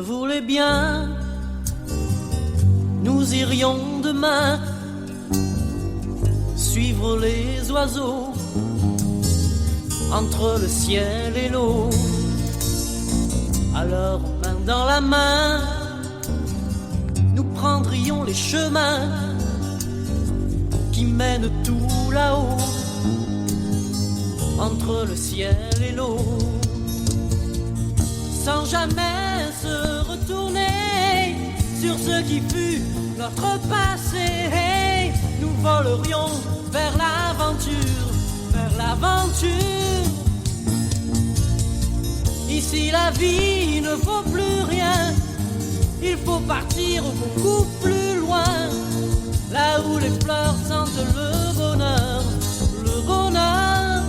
voulais bien, nous irions demain suivre les oiseaux entre le ciel et l'eau. Alors, main dans la main, nous prendrions les chemins qui mènent tout là-haut, entre le ciel et l'eau, sans jamais se retourner sur ce qui fut notre passé. Nous volerions vers l'aventure, vers l'aventure. Ici la vie ne vaut plus rien, il faut partir beaucoup plus loin, là où les fleurs sentent le bonheur, le bonheur.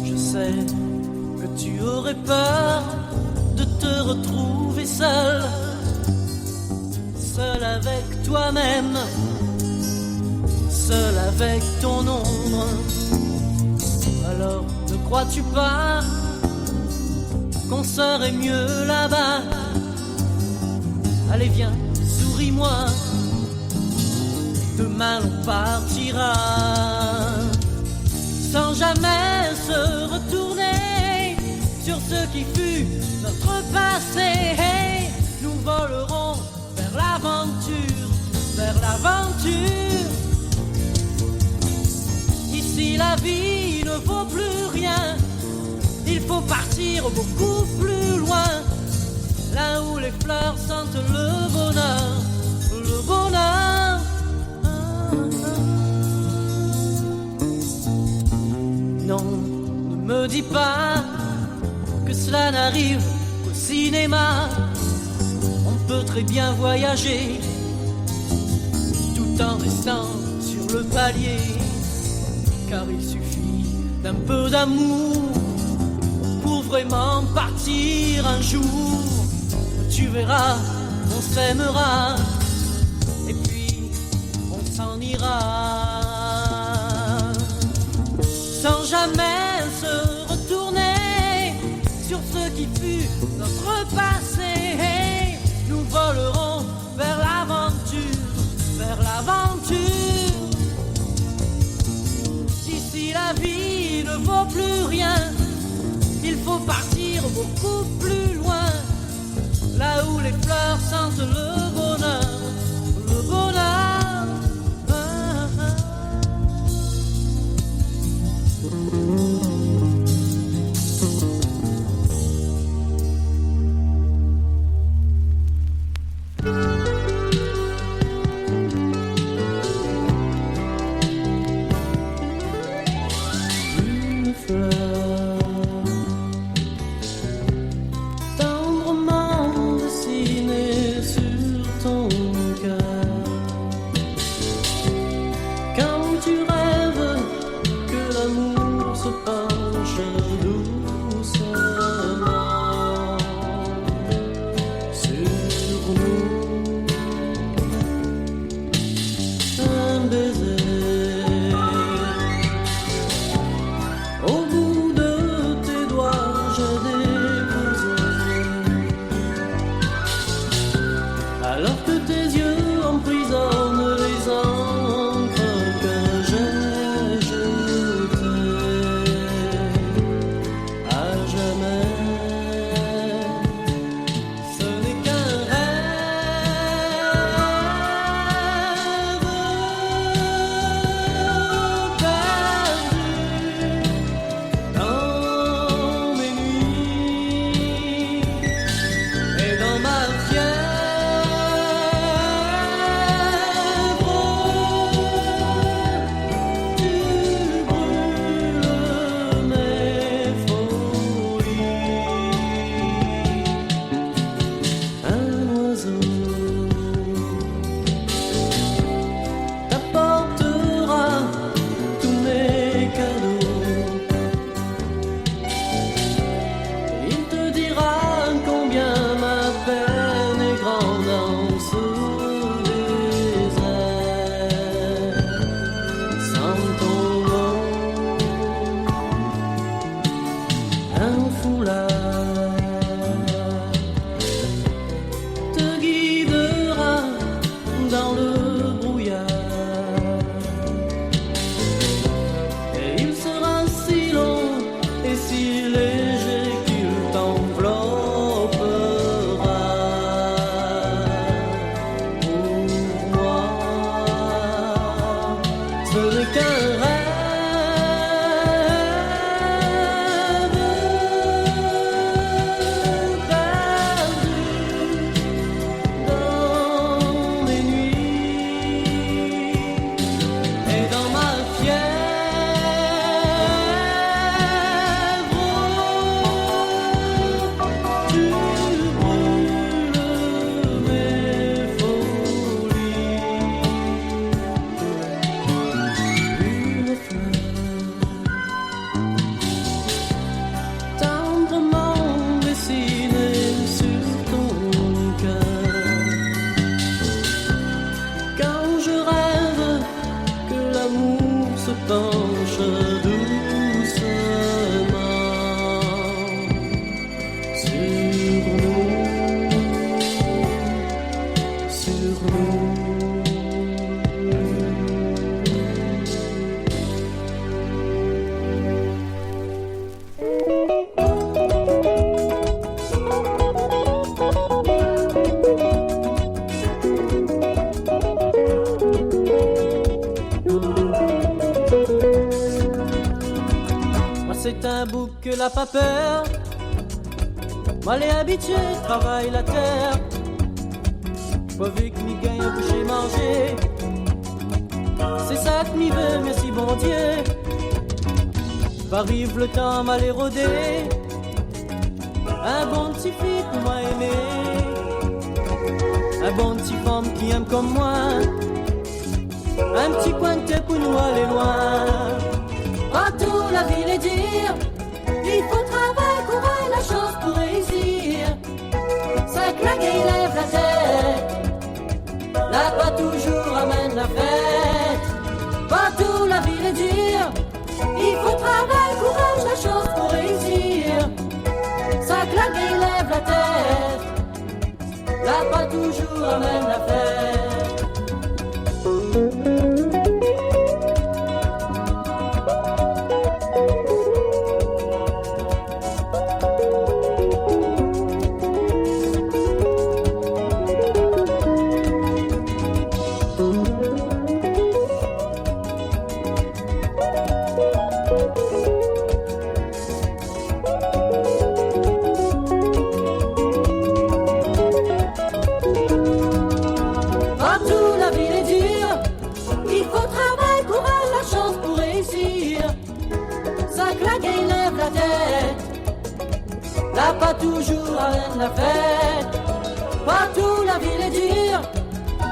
Je sais que tu aurais peur de te retrouver seul, seul avec toi-même, seul avec ton ombre. Alors ne crois-tu pas qu'on serait mieux là-bas? Allez viens, souris-moi, demain on partira, sans jamais se retourner sur ce qui fut notre passé. Nous volerons vers l'aventure, vers l'aventure. Ici la vie ne vaut plus rien, il faut partir beaucoup plus loin, là où les fleurs sentent le bonheur, le bonheur. Non, ne me dis pas que cela n'arrive qu'au cinéma. On peut très bien voyager tout en restant sur le palier, car il suffit d'un peu d'amour pour vraiment partir un jour. Tu verras, on s'aimera et puis on s'en ira, sans jamais se retourner sur ce qui fut notre passé. Nous volerons vers l'aventure, vers l'aventure. Ici la vie ne vaut plus rien, il faut partir beaucoup plus loin, là où les fleurs sentent le bonheur, le bonheur. Une fleur tendrement dessinée sur ton cœur, penche doucement sur nous. C'est un bouc que n'a pas peur. Moi les habitué, travaille la terre. Pas vu que m'y gagne un boucher manger. C'est ça que m'y veut, merci bon Dieu. Arrive le temps m'a l'érodé. Un bon petit fille pour moi aimer. Un bon petit femme qui aime comme moi. Un petit coin de tête pour nous aller loin. Partout la ville est dire, il faut travail, courage, la chance pour réussir. Ça claque et lève la tête, là pas toujours amène la fête. Partout la ville est dire, il faut travail, courage, la chance pour réussir. Ça claque et lève la tête, là pas toujours amène la fête. Pas toujours à la fête, partout la ville est dure.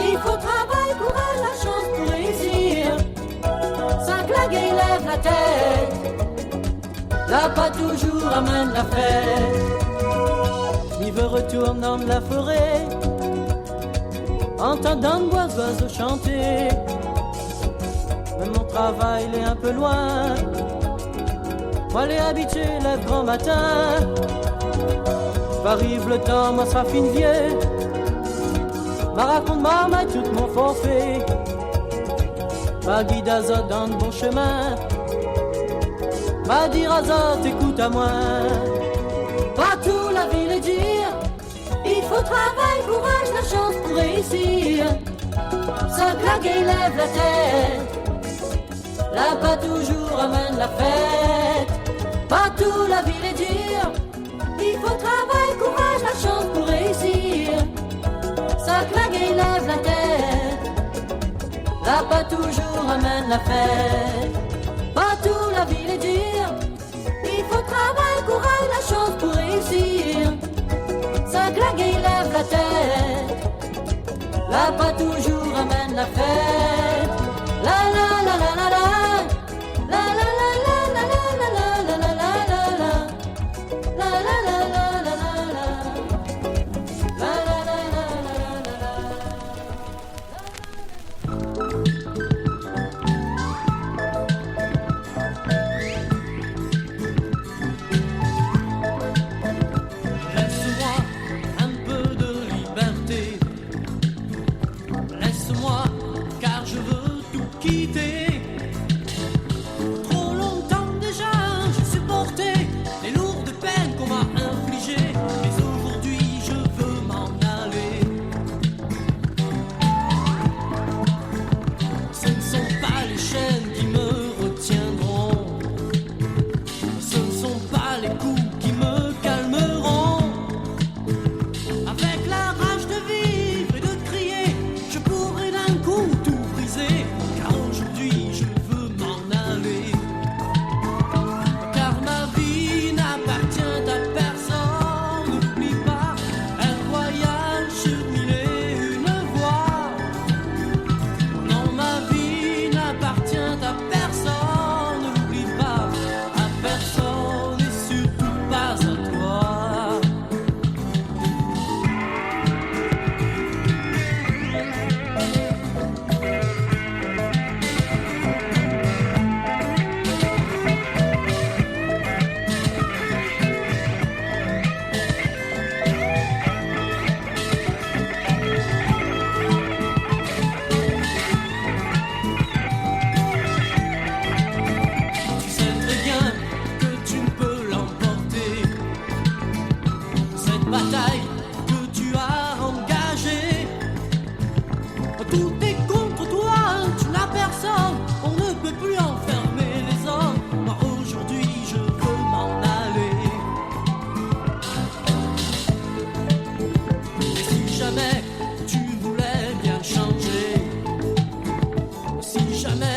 Il faut travail, courage, la chance pour réussir. Ça claque et lève la tête, là pas toujours amène la fête. L'hiver retourne dans la forêt, entendant de bois oiseaux chanter. Mais mon travail il est un peu loin, moi les habitué le grand matin. Arrive le temps, moi sera fine vieux. Ma raconte maman tout mon forfait. Ma guide azote dans le bon chemin. Ma dire azote écoute à moi. Partout la ville est dire, il faut travail, courage, la chance pour réussir. Ça claque et lève la tête, là pas toujours amène la fête. Partout la ville est dire, il faut travail, courage, la chance pour réussir. Ça claque et lève la tête, là pas toujours amène la fête. Partout la ville est dire, il faut travail, courage, la chance pour réussir. Ça claque et lève la tête, là pas toujours amène la fête. La la la la la la, la la la la la la la la la la la. La la la la la la la, la la la Laisse-moi un peu de liberté, laisse-moi car je jamais